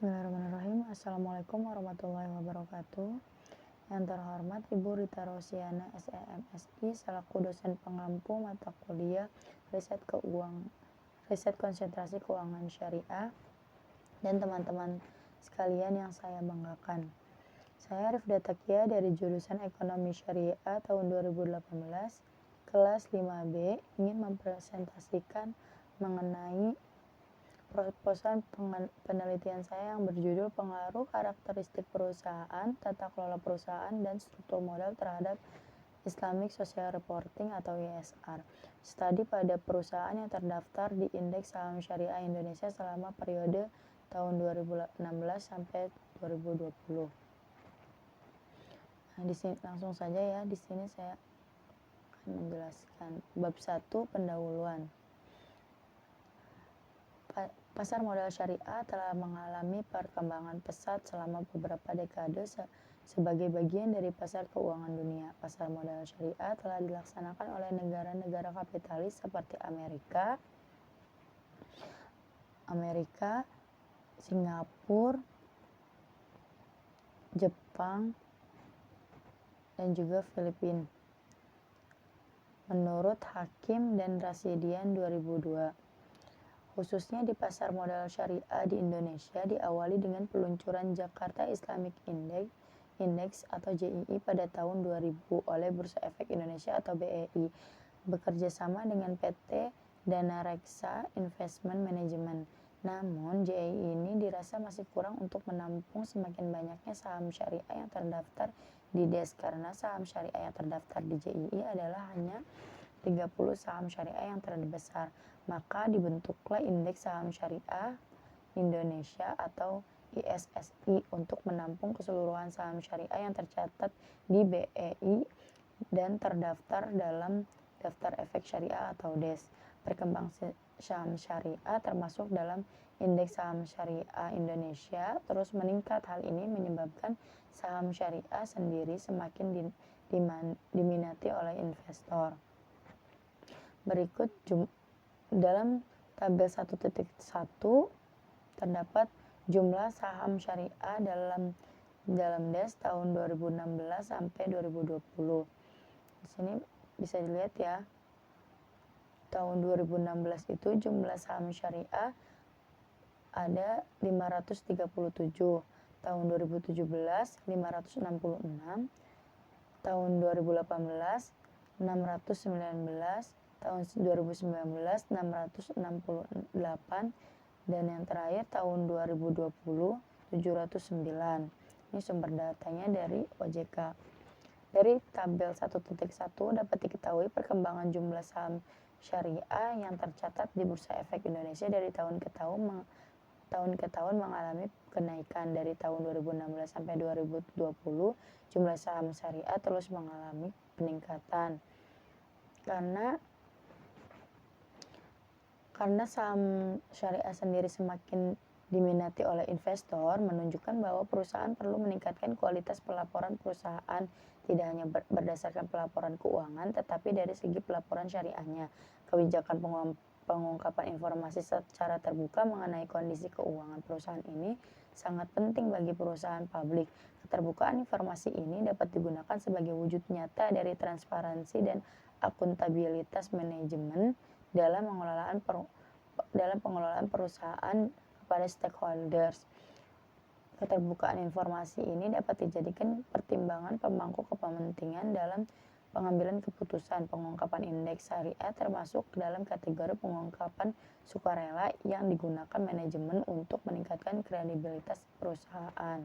Bismillahirrahmanirrahim. Assalamualaikum warahmatullahi wabarakatuh. Yang terhormat Ibu Rita Rosiana SEMSI selaku dosen pengampu mata kuliah riset konsentrasi keuangan syariah dan teman-teman sekalian yang saya banggakan. Saya Rifda Takia dari jurusan Ekonomi Syariah tahun 2018 kelas 5B ingin mempresentasikan mengenai proposal penelitian saya yang berjudul Pengaruh Karakteristik Perusahaan, Tata Kelola Perusahaan, dan Struktur Modal terhadap Islamic Social Reporting atau ISR. Studi pada perusahaan yang terdaftar di Indeks Saham Syariah Indonesia selama periode tahun 2016 sampai 2020. Nah, di sini langsung saja ya, di sini saya akan menjelaskan bab 1 pendahuluan. Pasar modal syariah telah mengalami perkembangan pesat selama beberapa dekade sebagai bagian dari pasar keuangan dunia. Pasar modal syariah telah dilaksanakan oleh negara-negara kapitalis seperti Amerika, Singapura, Jepang, dan juga Filipina. Menurut Hakim dan Rasidian 2002, khususnya di pasar modal syariah di Indonesia diawali dengan peluncuran Jakarta Islamic Index atau JII pada tahun 2000 oleh Bursa Efek Indonesia atau BEI bekerja sama dengan PT Dana Reksa Investment Management. Namun JII ini dirasa masih kurang untuk menampung semakin banyaknya saham syariah yang terdaftar di DES karena saham syariah yang terdaftar di JII adalah hanya 30 saham syariah yang terbesar. Maka dibentuklah Indeks Saham Syariah Indonesia atau ISSI untuk menampung keseluruhan saham syariah yang tercatat di BEI dan terdaftar dalam daftar efek syariah atau DES. Perkembangan saham syariah termasuk dalam Indeks Saham Syariah Indonesia terus meningkat. Hal ini menyebabkan saham syariah sendiri semakin diminati oleh investor. Berikut dalam tabel 1.1 terdapat jumlah saham syariah dalam DES tahun 2016 sampai 2020. Di sini bisa dilihat ya. Tahun 2016 itu jumlah saham syariah ada 537. Tahun 2017 566. Tahun 2018 619. Tahun 2019 668 dan yang terakhir tahun 2020 709. Ini sumber datanya dari OJK. Dari tabel 1.1 dapat diketahui perkembangan jumlah saham syariah yang tercatat di Bursa Efek Indonesia dari tahun ke tahun mengalami kenaikan. Dari tahun 2016 sampai 2020 jumlah saham syariah terus mengalami peningkatan. Karena saham syariah sendiri semakin diminati oleh investor, menunjukkan bahwa perusahaan perlu meningkatkan kualitas pelaporan perusahaan, tidak hanya berdasarkan pelaporan keuangan, tetapi dari segi pelaporan syariahnya. Kebijakan pengungkapan informasi secara terbuka mengenai kondisi keuangan perusahaan ini sangat penting bagi perusahaan publik. Keterbukaan informasi ini dapat digunakan sebagai wujud nyata dari transparansi dan akuntabilitas manajemen dalam pengelolaan perusahaan kepada stakeholders. Keterbukaan informasi ini dapat dijadikan pertimbangan pemangku kepentingan dalam pengambilan keputusan. Pengungkapan indeks syariah termasuk dalam kategori pengungkapan sukarela yang digunakan manajemen untuk meningkatkan kredibilitas perusahaan.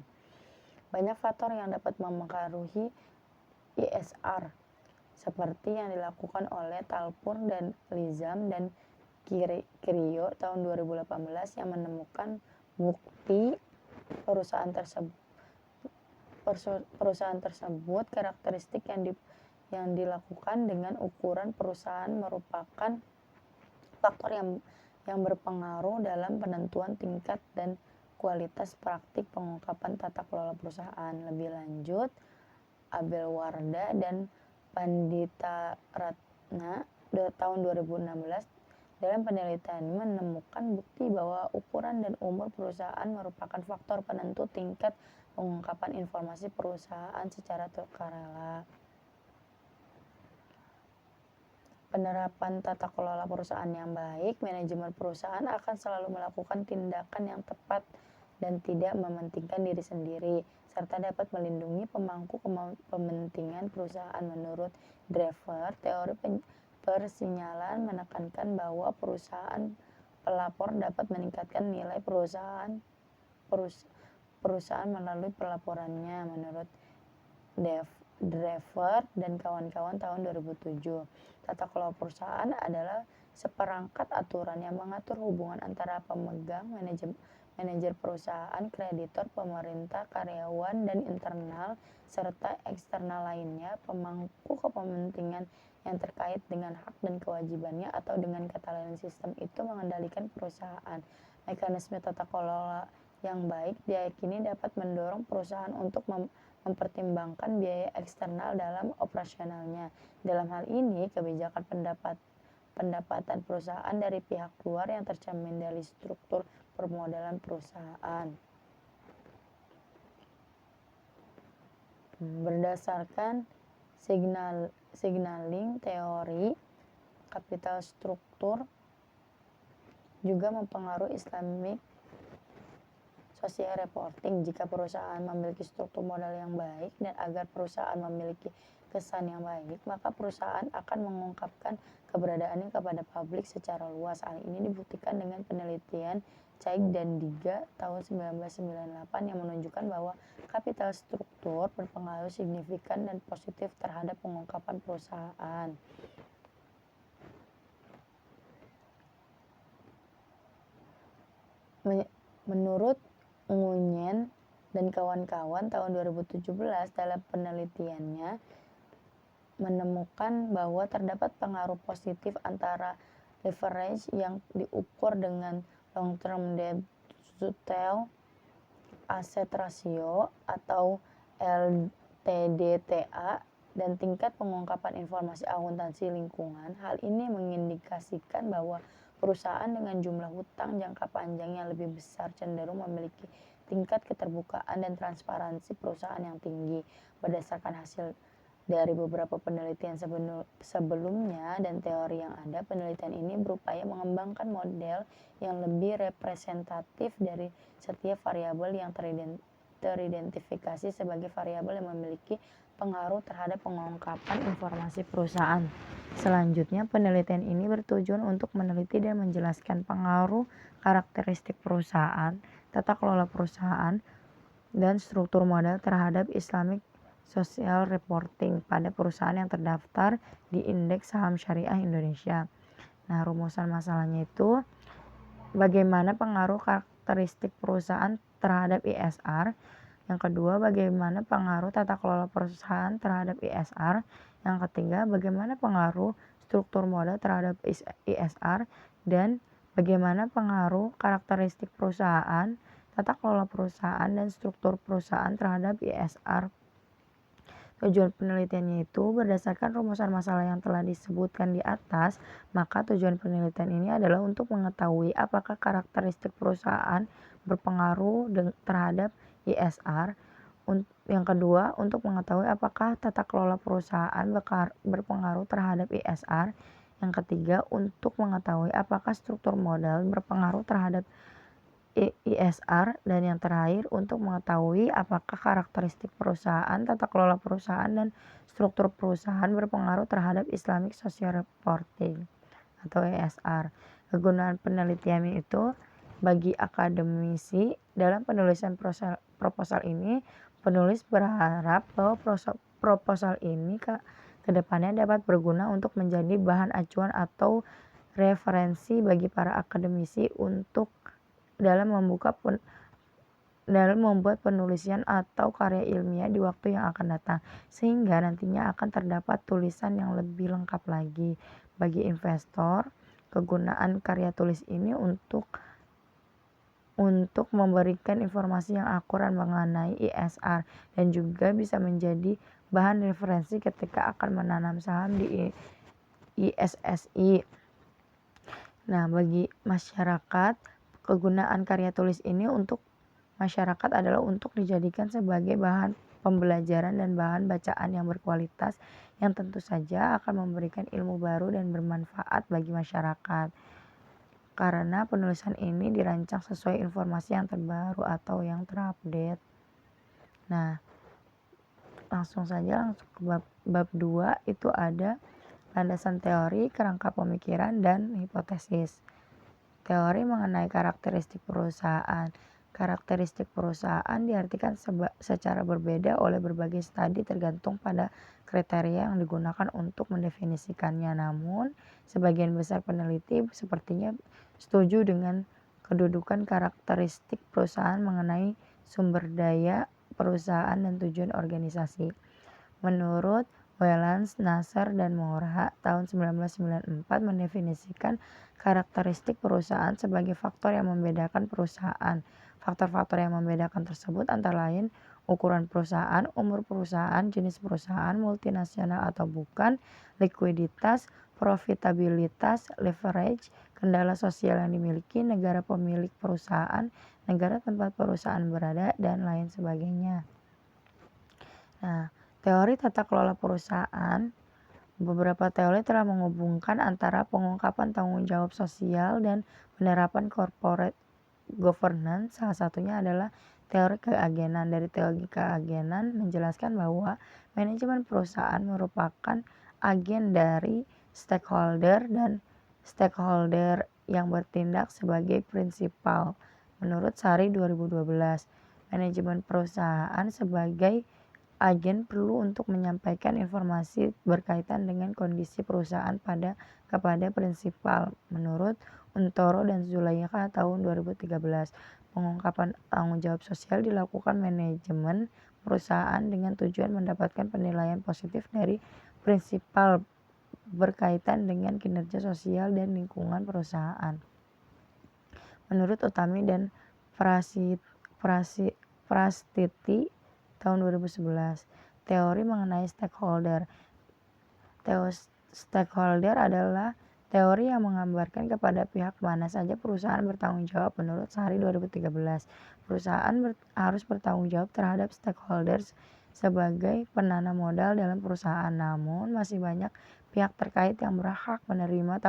Banyak faktor yang dapat mempengaruhi ISR, seperti yang dilakukan oleh Talpur dan Lizam dan Kirio tahun 2018 yang menemukan bukti perusahaan tersebut karakteristik yang dilakukan dengan ukuran perusahaan merupakan faktor yang berpengaruh dalam penentuan tingkat dan kualitas praktik pengungkapan tata kelola perusahaan. Lebih lanjut, Abel Warda dan Pandita Ratna tahun 2016 Dalam penelitian menemukan bukti bahwa ukuran dan umur perusahaan merupakan faktor penentu tingkat pengungkapan informasi perusahaan secara sukarela. Penerapan tata kelola perusahaan yang baik, manajemen perusahaan akan selalu melakukan tindakan yang tepat dan tidak mementingkan diri sendiri, serta dapat melindungi pemangku kepentingan perusahaan. Menurut Drever, teori persinyalan menekankan bahwa perusahaan pelapor dapat meningkatkan nilai perusahaan melalui pelaporannya. Menurut Drever dan kawan-kawan tahun 2007, tata kelola perusahaan adalah seperangkat aturan yang mengatur hubungan antara pemegang, manajer perusahaan, kreditor, pemerintah, karyawan, dan internal serta eksternal lainnya, pemangku kepentingan yang terkait dengan hak dan kewajibannya, atau dengan kata lain sistem itu mengendalikan perusahaan. Mekanisme tata kelola yang baik diyakini dapat mendorong perusahaan untuk mempertimbangkan biaya eksternal dalam operasionalnya. Dalam hal ini, kebijakan pendapatan perusahaan dari pihak luar yang tercermin dari struktur permodalan perusahaan. Berdasarkan signaling teori, capital struktur juga mempengaruhi Islamic social reporting. Jika perusahaan memiliki struktur modal yang baik dan agar perusahaan memiliki kesan yang baik, maka perusahaan akan mengungkapkan keberadaannya kepada publik secara luas. Hal ini dibuktikan dengan penelitian Craig dan Diga tahun 1998 yang menunjukkan bahwa kapital struktur berpengaruh signifikan dan positif terhadap pengungkapan perusahaan. Menurut Nguyen dan kawan-kawan tahun 2017 dalam penelitiannya menemukan bahwa terdapat pengaruh positif antara leverage yang diukur dengan long term debt to total asset ratio atau LTDTA dan tingkat pengungkapan informasi akuntansi lingkungan. Hal ini mengindikasikan bahwa perusahaan dengan jumlah hutang jangka panjang yang lebih besar cenderung memiliki tingkat keterbukaan dan transparansi perusahaan yang tinggi. Berdasarkan hasil dari beberapa penelitian sebelumnya dan teori yang ada, penelitian ini berupaya mengembangkan model yang lebih representatif dari setiap variabel yang teridentifikasi sebagai variabel yang memiliki pengaruh terhadap pengungkapan informasi perusahaan. Selanjutnya, penelitian ini bertujuan untuk meneliti dan menjelaskan pengaruh karakteristik perusahaan, tata kelola perusahaan, dan struktur modal terhadap Islamic Social Reporting pada perusahaan yang terdaftar di Indeks Saham Syariah Indonesia. Nah, rumusan masalahnya itu bagaimana pengaruh karakteristik perusahaan terhadap ISR. Yang kedua, bagaimana pengaruh tata kelola perusahaan terhadap ISR. Yang ketiga, bagaimana pengaruh struktur modal terhadap ISR. Dan bagaimana pengaruh karakteristik perusahaan, tata kelola perusahaan, dan struktur perusahaan terhadap ISR. Tujuan penelitiannya itu berdasarkan rumusan masalah yang telah disebutkan di atas, maka tujuan penelitian ini adalah untuk mengetahui apakah karakteristik perusahaan berpengaruh terhadap ISR. Yang kedua, untuk mengetahui apakah tata kelola perusahaan berpengaruh terhadap ISR. Yang ketiga, untuk mengetahui apakah struktur modal berpengaruh terhadap ISR. Dan yang terakhir, untuk mengetahui apakah karakteristik perusahaan, tata kelola perusahaan, dan struktur perusahaan berpengaruh terhadap Islamic Social Reporting atau ISR. Kegunaan penelitian itu bagi akademisi. Dalam penulisan proposal ini, penulis berharap bahwa proposal ini ke depannya dapat berguna untuk menjadi bahan acuan atau referensi bagi para akademisi untuk dalam membuat penulisan atau karya ilmiah di waktu yang akan datang, sehingga nantinya akan terdapat tulisan yang lebih lengkap lagi. Bagi investor, kegunaan karya tulis ini untuk memberikan informasi yang akurat mengenai ISR dan juga bisa menjadi bahan referensi ketika akan menanam saham di ISSI. Nah, bagi masyarakat, kegunaan karya tulis ini untuk masyarakat adalah untuk dijadikan sebagai bahan pembelajaran dan bahan bacaan yang berkualitas yang tentu saja akan memberikan ilmu baru dan bermanfaat bagi masyarakat. Karena penulisan ini dirancang sesuai informasi yang terbaru atau yang terupdate. Nah, langsung ke bab 2 itu ada landasan teori, kerangka pemikiran, dan hipotesis. Teori mengenai karakteristik perusahaan. Karakteristik perusahaan diartikan secara berbeda oleh berbagai studi tergantung pada kriteria yang digunakan untuk mendefinisikannya. Namun, sebagian besar peneliti sepertinya setuju dengan kedudukan karakteristik perusahaan mengenai sumber daya perusahaan dan tujuan organisasi. Menurut Wellens, Nasser, dan Moura tahun 1994 mendefinisikan karakteristik perusahaan sebagai faktor yang membedakan perusahaan. Faktor-faktor yang membedakan tersebut antara lain ukuran perusahaan, umur perusahaan, jenis perusahaan, multinasional atau bukan, likuiditas, profitabilitas, leverage, kendala sosial yang dimiliki, negara pemilik perusahaan, negara tempat perusahaan berada, dan lain sebagainya. Nah, teori tata kelola perusahaan, beberapa teori telah menghubungkan antara pengungkapan tanggung jawab sosial dan penerapan corporate governance. Salah satunya adalah teori keagenan. Dari teori keagenan menjelaskan bahwa manajemen perusahaan merupakan agen dari stakeholder dan stakeholder yang bertindak sebagai prinsipal. Menurut Sari 2012, manajemen perusahaan sebagai agen perlu untuk menyampaikan informasi berkaitan dengan kondisi perusahaan kepada prinsipal. Menurut Untoro dan Zulaikha tahun 2013, pengungkapan tanggung jawab sosial dilakukan manajemen perusahaan dengan tujuan mendapatkan penilaian positif dari prinsipal berkaitan dengan kinerja sosial dan lingkungan perusahaan. Menurut Utami dan Prastiti tahun 2011, teori mengenai stakeholder. Stakeholder adalah teori yang menggambarkan kepada pihak mana saja perusahaan bertanggung jawab. Menurut Sari 2013, perusahaan harus bertanggung jawab terhadap stakeholders sebagai penanam modal dalam perusahaan. Namun, masih banyak pihak terkait yang berhak menerima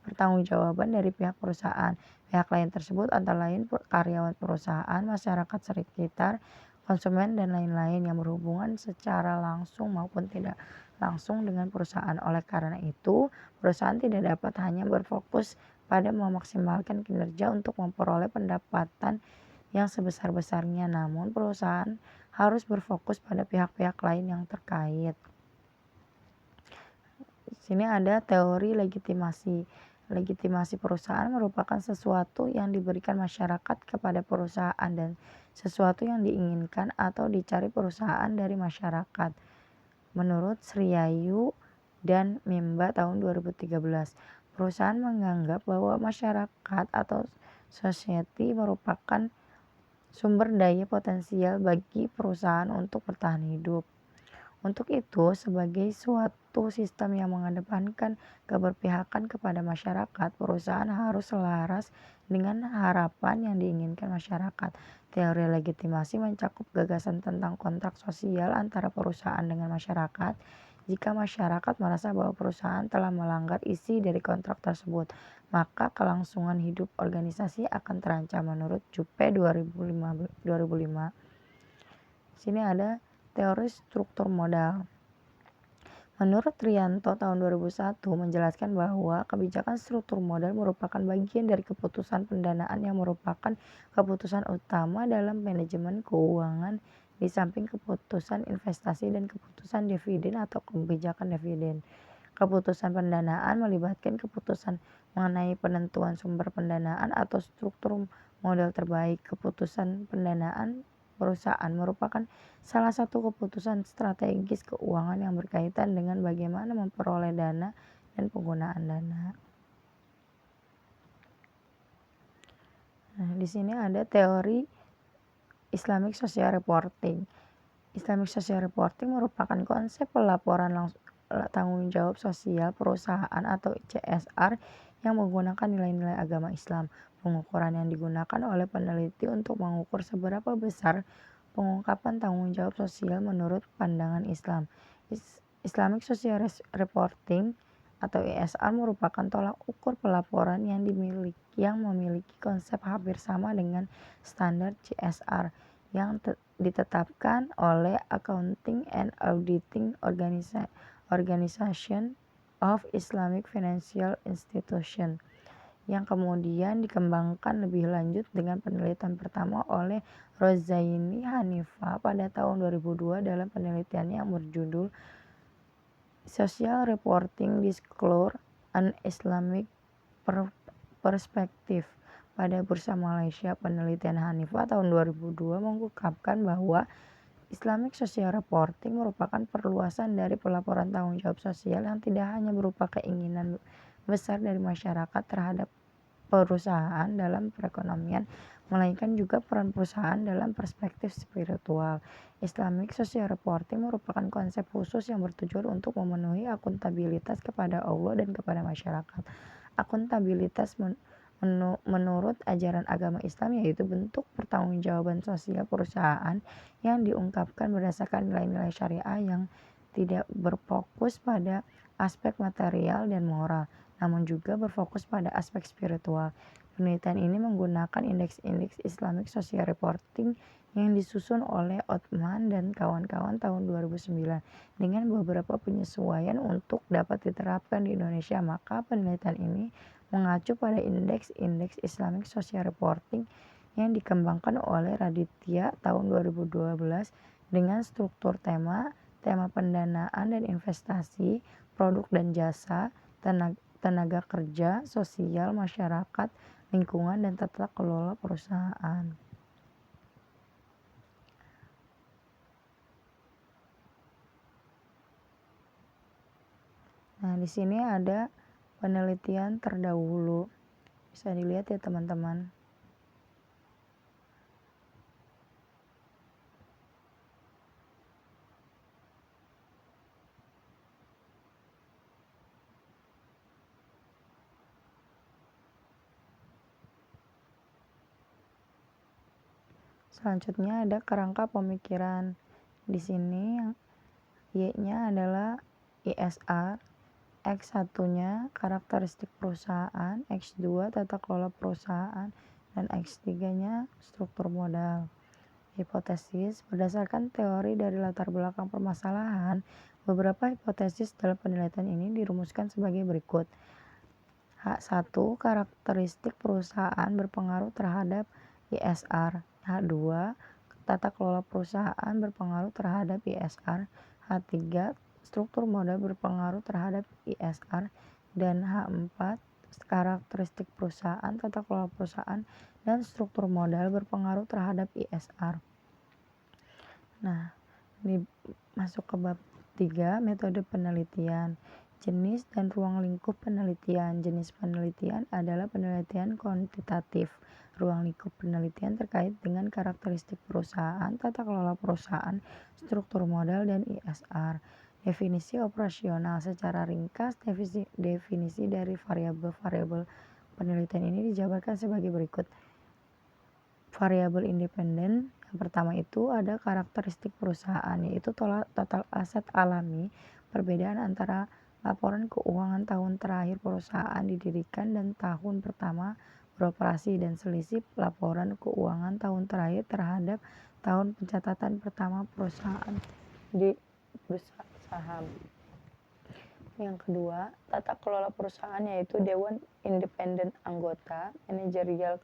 pertanggungjawaban dari pihak perusahaan. Pihak lain tersebut antara lain karyawan perusahaan, masyarakat sekitar, konsumen, dan lain-lain yang berhubungan secara langsung maupun tidak langsung dengan perusahaan. Oleh karena itu, perusahaan tidak dapat hanya berfokus pada memaksimalkan kinerja untuk memperoleh pendapatan yang sebesar-besarnya, namun perusahaan harus berfokus pada pihak-pihak lain yang terkait. Di sini ada teori legitimasi. Legitimasi perusahaan merupakan sesuatu yang diberikan masyarakat kepada perusahaan dan sesuatu yang diinginkan atau dicari perusahaan dari masyarakat. Menurut Sriayu dan Mimba tahun 2013, perusahaan menganggap bahwa masyarakat atau society merupakan sumber daya potensial bagi perusahaan untuk bertahan hidup. Untuk itu, sebagai suatu sistem yang mengedepankan keberpihakan kepada masyarakat, perusahaan harus selaras dengan harapan yang diinginkan masyarakat. Teori legitimasi mencakup gagasan tentang kontrak sosial antara perusahaan dengan masyarakat. Jika masyarakat merasa bahwa perusahaan telah melanggar isi dari kontrak tersebut, maka kelangsungan hidup organisasi akan terancam. Menurut Juppe 2005. Sini ada teori struktur modal. Menurut Trianto tahun 2001 menjelaskan bahwa kebijakan struktur modal merupakan bagian dari keputusan pendanaan yang merupakan keputusan utama dalam manajemen keuangan di samping keputusan investasi dan keputusan dividen atau kebijakan dividen. Keputusan pendanaan melibatkan keputusan mengenai penentuan sumber pendanaan atau struktur modal terbaik. Keputusan pendanaan perusahaan merupakan salah satu keputusan strategis keuangan yang berkaitan dengan bagaimana memperoleh dana dan penggunaan dana. Nah, di sini ada teori Islamic Social Reporting. Islamic Social Reporting merupakan konsep pelaporan tanggung jawab sosial perusahaan atau CSR yang menggunakan nilai-nilai agama Islam. Pengukuran yang digunakan oleh peneliti untuk mengukur seberapa besar pengungkapan tanggung jawab sosial menurut pandangan Islam. Islamic Social Reporting atau ISR merupakan tolak ukur pelaporan yang memiliki konsep hampir sama dengan standar CSR yang ditetapkan oleh Accounting and Auditing Organization of Islamic Financial Institution, yang kemudian dikembangkan lebih lanjut dengan penelitian pertama oleh Rozaini Hanifa pada tahun 2002 dalam penelitiannya yang berjudul Social Reporting Disclosure an Islamic Perspective pada Bursa Malaysia. Penelitian Hanifa tahun 2002 mengungkapkan bahwa Islamic Social Reporting merupakan perluasan dari pelaporan tanggung jawab sosial yang tidak hanya berupa keinginan besar dari masyarakat terhadap perusahaan dalam perekonomian, melainkan juga peran perusahaan dalam perspektif spiritual. Islamic Social Reporting merupakan konsep khusus yang bertujuan untuk memenuhi akuntabilitas kepada Allah dan kepada masyarakat. Akuntabilitas menurut ajaran agama Islam yaitu bentuk pertanggungjawaban sosial perusahaan yang diungkapkan berdasarkan nilai-nilai syariah yang tidak berfokus pada aspek material dan moral, namun juga berfokus pada aspek spiritual. Penelitian ini menggunakan indeks-indeks Islamic Social Reporting yang disusun oleh Othman dan kawan-kawan tahun 2009 dengan beberapa penyesuaian untuk dapat diterapkan di Indonesia. Maka penelitian ini mengacu pada indeks-indeks Islamic Social Reporting yang dikembangkan oleh Raditya tahun 2012 dengan struktur tema pendanaan dan investasi, produk dan jasa, tenaga kerja, sosial, masyarakat, lingkungan, dan tata kelola perusahaan. Nah, di sini ada penelitian terdahulu. Bisa dilihat ya teman-teman. Selanjutnya ada kerangka pemikiran. Di sini yang Y-nya adalah ISR, X1-nya karakteristik perusahaan, X2 tata kelola perusahaan, dan X3-nya struktur modal. Hipotesis. Berdasarkan teori dari latar belakang permasalahan, beberapa hipotesis dalam penelitian ini dirumuskan sebagai berikut. H1, karakteristik perusahaan berpengaruh terhadap ISR. H2, tata kelola perusahaan berpengaruh terhadap ISR. H3, struktur modal berpengaruh terhadap ISR. Dan H4, karakteristik perusahaan, tata kelola perusahaan, dan struktur modal berpengaruh terhadap ISR. Nah, ini masuk ke bab 3, metode penelitian. Jenis dan ruang lingkup penelitian. Jenis penelitian adalah penelitian kuantitatif. Ruang lingkup penelitian terkait dengan karakteristik perusahaan, tata kelola perusahaan, struktur modal, dan ISR. Definisi operasional. Secara ringkas, definisi dari variabel-variabel penelitian ini dijabarkan sebagai berikut. Variabel independen. Yang pertama itu ada karakteristik perusahaan, yaitu total aset alami, perbedaan antara laporan keuangan tahun terakhir perusahaan didirikan dan tahun pertama beroperasi, dan selisih laporan keuangan tahun terakhir terhadap tahun pencatatan pertama perusahaan di bursa saham. Yang kedua, tata kelola perusahaan, yaitu dewan independen anggota, manajerial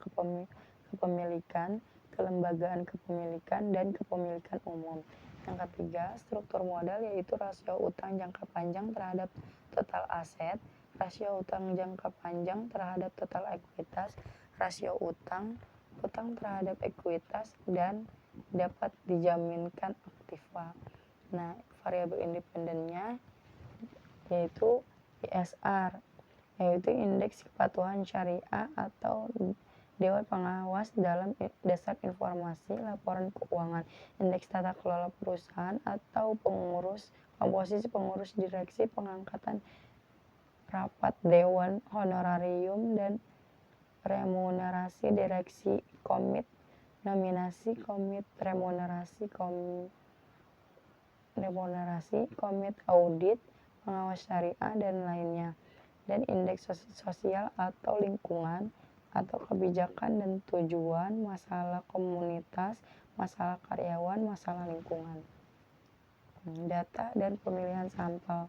kepemilikan, kelembagaan kepemilikan, dan kepemilikan umum. Yang ketiga, struktur modal, yaitu rasio utang jangka panjang terhadap total aset, rasio utang jangka panjang terhadap total ekuitas, rasio utang terhadap ekuitas, dan dapat dijaminkan aktiva. Nah, variabel independennya yaitu ISR, yaitu indeks kepatuhan syariah atau Dewan Pengawas dalam dasar informasi laporan keuangan, indeks tata kelola perusahaan atau komposisi pengurus direksi, pengangkatan rapat Dewan Honorarium dan remunerasi direksi, komit nominasi, komit remunerasi, komit audit, pengawas syariah, dan lainnya, dan indeks sosial atau lingkungan atau kebijakan dan tujuan, masalah komunitas, masalah karyawan, masalah lingkungan. Data dan pemilihan sampel.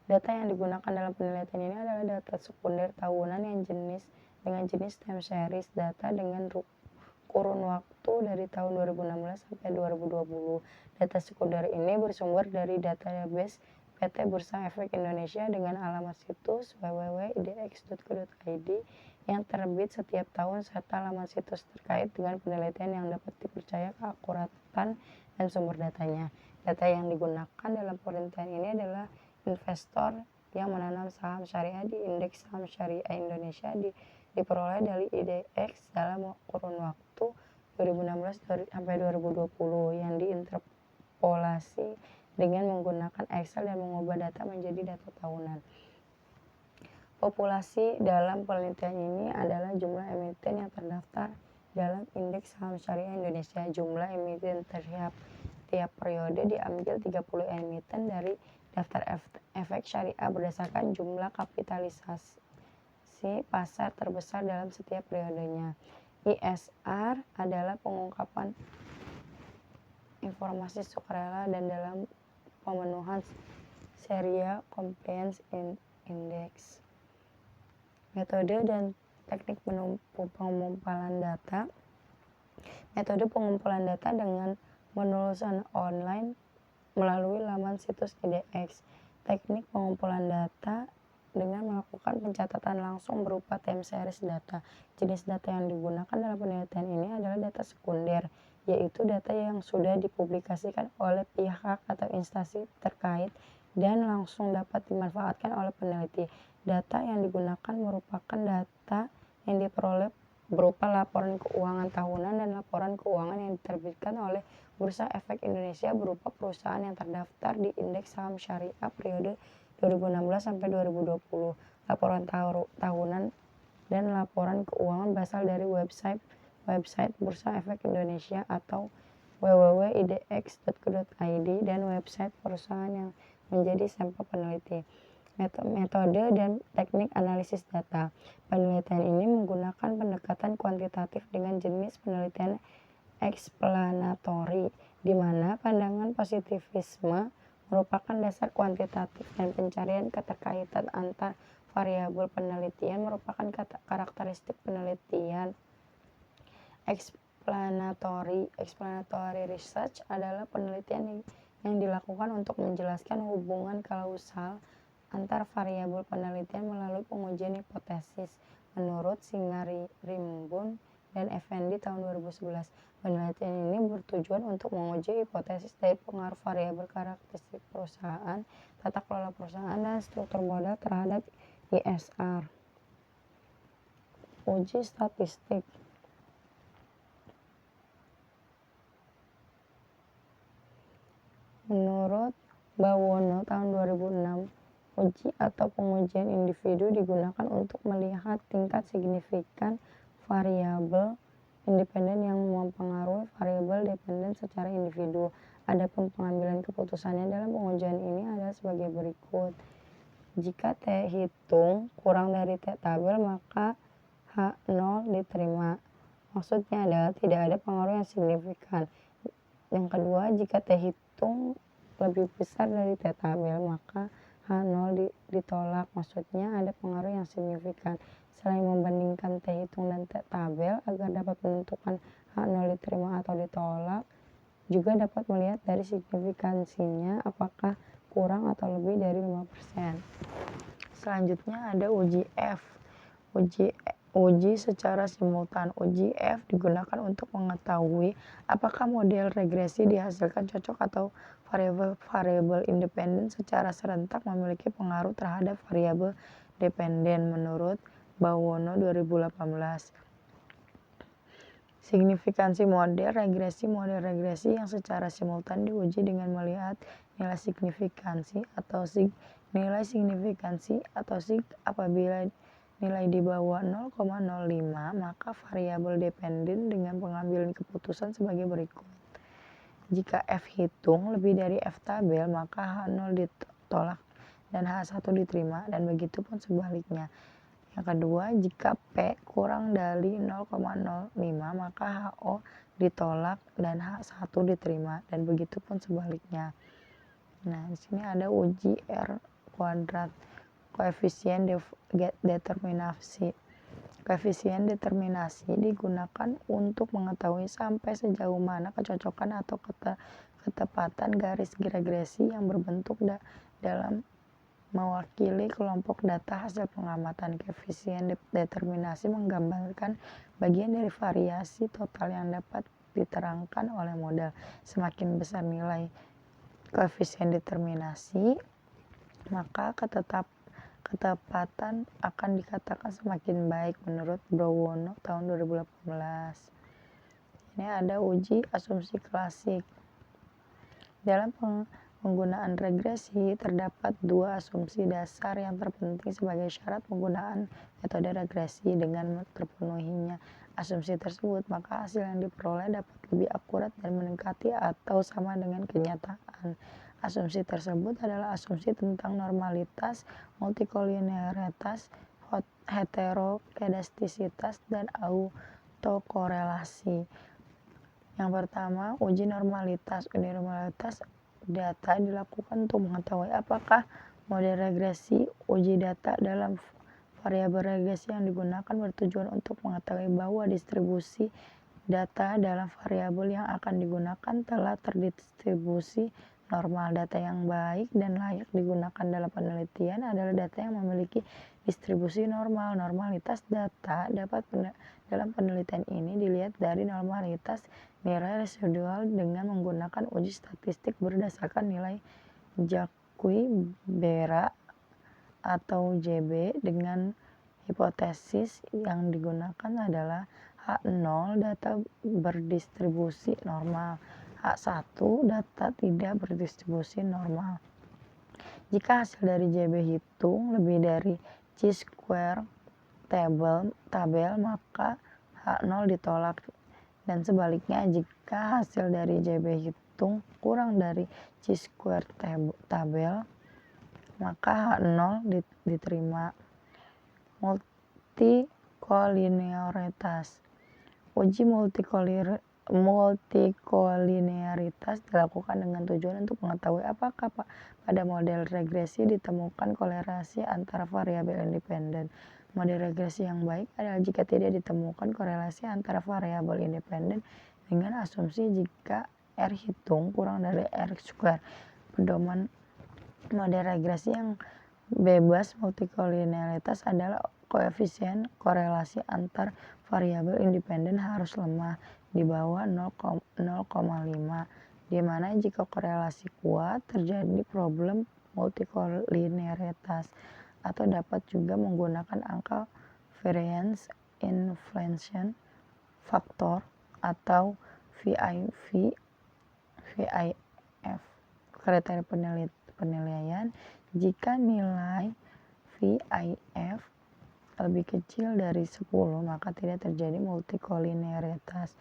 Data yang digunakan dalam penelitian ini adalah data sekunder tahunan yang dengan jenis time series, data dengan kurun waktu dari tahun 2016 sampai 2020. Data sekunder ini bersumber dari database PT Bursa Efek Indonesia dengan alamat situs www.idx.co.id yang terbit setiap tahun serta alamat situs terkait dengan penelitian yang dapat dipercaya keakuratan dan sumber datanya. Data yang digunakan dalam penelitian ini adalah investor yang menanam saham syariah di indeks saham syariah Indonesia diperoleh dari IDX dalam kurun waktu 2016 sampai 2020 yang diinterpolasi dengan menggunakan Excel dan mengubah data menjadi data tahunan. Populasi dalam penelitian ini adalah jumlah emiten yang terdaftar dalam indeks saham syariah Indonesia. Jumlah emiten tiap periode diambil 30 emiten dari daftar efek syariah berdasarkan jumlah kapitalisasi pasar terbesar dalam setiap periodenya. ISR adalah pengungkapan informasi sukarela dan dalam pemenuhan Sharia Compliance Index. Metode dan teknik pengumpulan data. Metode pengumpulan data dengan penelusuran online melalui laman situs IDX. Teknik pengumpulan data dengan melakukan pencatatan langsung berupa time series data. Jenis data yang digunakan dalam penelitian ini adalah data sekunder, yaitu data yang sudah dipublikasikan oleh pihak atau instansi terkait dan langsung dapat dimanfaatkan oleh peneliti. Data yang digunakan merupakan data yang diperoleh berupa laporan keuangan tahunan dan laporan keuangan yang diterbitkan oleh Bursa Efek Indonesia berupa perusahaan yang terdaftar di indeks saham syariah periode 2016 sampai 2020. Laporan tahunan dan laporan keuangan berasal dari website Bursa Efek Indonesia atau www.idx.co.id dan website perusahaan yang menjadi sampel peneliti. Metode dan teknik analisis data. Penelitian ini menggunakan pendekatan kuantitatif dengan jenis penelitian eksplanatori, di mana pandangan positivisme merupakan dasar kuantitatif dan pencarian keterkaitan antar variabel penelitian merupakan karakteristik penelitian. Explanatory research adalah penelitian yang dilakukan untuk menjelaskan hubungan kausal antar variabel penelitian melalui pengujian hipotesis. Menurut Singarimbun dan Effendi tahun 2011, penelitian ini bertujuan untuk menguji hipotesis dari pengaruh variabel karakteristik perusahaan, tata kelola perusahaan, dan struktur modal terhadap ISR. Uji statistik. Menurut Bawono tahun 2006, uji atau pengujian individu digunakan untuk melihat tingkat signifikan variabel independen yang mempengaruhi variabel dependen secara individu. Adapun pengambilan keputusannya dalam pengujian ini adalah sebagai berikut. Jika T hitung kurang dari T tabel, maka H0 diterima. Maksudnya adalah tidak ada pengaruh yang signifikan. Yang kedua, jika T hitung lebih besar dari T tabel, maka H0 ditolak, maksudnya ada pengaruh yang signifikan. Selain membandingkan T hitung dan T tabel agar dapat menentukan H0 diterima atau ditolak, juga dapat melihat dari signifikansinya apakah kurang atau lebih dari 5%. Selanjutnya ada uji F. Uji secara simultan. Uji F digunakan untuk mengetahui apakah model regresi dihasilkan cocok atau variabel independen secara serentak memiliki pengaruh terhadap variabel dependen menurut Bawono 2018. Signifikansi model regresi yang secara simultan diuji dengan melihat nilai signifikansi atau nilai signifikansi atau sig apabila nilai di bawah 0,05 maka variabel dependen dengan pengambilan keputusan sebagai berikut. Jika F hitung lebih dari F tabel maka H0 ditolak dan H1 diterima dan begitu pun sebaliknya. Yang kedua, jika P kurang dari 0,05 maka HO ditolak dan H1 diterima dan begitu pun sebaliknya. Nah, di sini ada uji R kuadrat, koefisien determinasi. Koefisien determinasi digunakan untuk mengetahui sampai sejauh mana kecocokan atau ketepatan garis regresi yang berbentuk dalam mewakili kelompok data hasil pengamatan. Koefisien determinasi menggambarkan bagian dari variasi total yang dapat diterangkan oleh model. Semakin besar nilai koefisien determinasi, maka ketepatan akan dikatakan semakin baik menurut Browono tahun 2018. Ini ada uji asumsi klasik. Dalam penggunaan regresi terdapat dua asumsi dasar yang terpenting sebagai syarat penggunaan metode regresi. Dengan terpenuhinya asumsi tersebut, maka hasil yang diperoleh dapat lebih akurat dan mendekati atau sama dengan kenyataan. Asumsi tersebut adalah asumsi tentang normalitas, multikolinearitas, heterokedastisitas, dan autokorelasi. Yang pertama, uji normalitas. Uji normalitas data dilakukan untuk mengetahui apakah model regresi uji data dalam variabel regresi yang digunakan bertujuan untuk mengetahui bahwa distribusi data dalam variabel yang akan digunakan telah terdistribusi normal. Data yang baik dan layak digunakan dalam penelitian adalah data yang memiliki distribusi normal. Normalitas data dalam penelitian ini dilihat dari normalitas nilai residual dengan menggunakan uji statistik berdasarkan nilai Jacqui-Bera atau JB, dengan hipotesis yang digunakan adalah H0 data berdistribusi normal, H1 data tidak berdistribusi normal. Jika hasil dari JB hitung lebih dari chi-square tabel maka H0 ditolak, dan sebaliknya jika hasil dari JB hitung kurang dari chi-square tabel maka H0 diterima. Multikolinearitas. Uji multikolinearitas dilakukan dengan tujuan untuk mengetahui apakah pada model regresi ditemukan kolerasi antara variabel independen. Model regresi yang baik adalah jika tidak ditemukan korelasi antara variabel independen dengan asumsi jika R hitung kurang dari R square. Pedoman model regresi yang bebas multikolinearitas adalah koefisien korelasi antar variabel independen harus lemah di bawah 0,5, di mana jika korelasi kuat terjadi problem multikolinearitas, atau dapat juga menggunakan angka variance inflation factor atau VIF. Kriteria penilaian: jika nilai VIF lebih kecil dari 10 maka tidak terjadi multikolinearitas.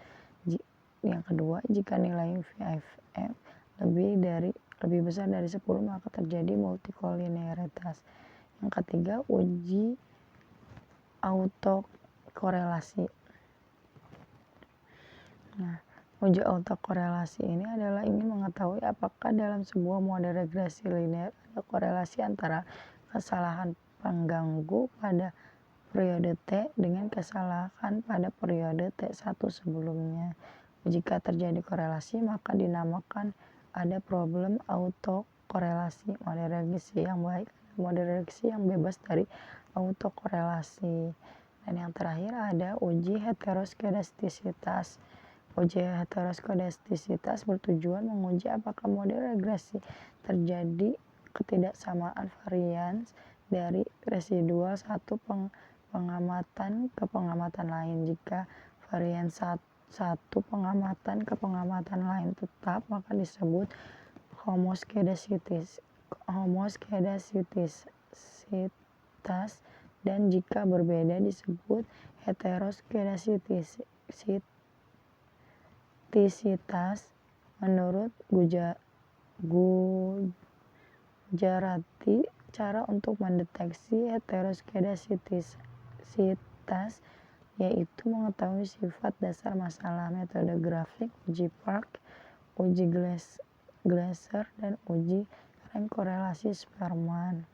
Yang kedua, jika nilai VIF lebih besar dari 10 maka terjadi multikolinearitas. Yang ketiga, uji autokorelasi. Nah, uji autokorelasi ini adalah ingin mengetahui apakah dalam sebuah model regresi linear ada korelasi antara kesalahan pengganggu pada periode T dengan kesalahan pada periode T1 sebelumnya. Jika terjadi korelasi maka dinamakan ada problem autokorelasi. Model regresi yang baik adalah model regresi yang bebas dari autokorelasi. Dan yang terakhir ada uji heteroskedastisitas. Uji heteroskedastisitas bertujuan menguji apakah model regresi terjadi ketidaksamaan varians dari residual satu pengamatan ke pengamatan lain. Jika varians satu pengamatan ke pengamatan lain tetap maka disebut homoskedastis. homoskedasitas, dan jika berbeda disebut heteroskedasitas. Menurut Gujarati, cara untuk mendeteksi heteroskedasitas yaitu mengetahui sifat dasar masalah. Metode grafik, uji Park, uji Glasser, dan uji rank korelasi Spearman.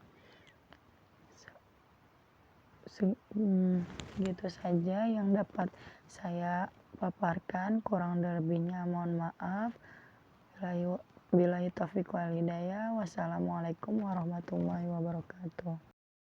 Gitu saja yang dapat saya paparkan, kurang lebihnya mohon maaf. Billahi taufiq wal hidayah. Wassalamualaikum warahmatullahi wabarakatuh.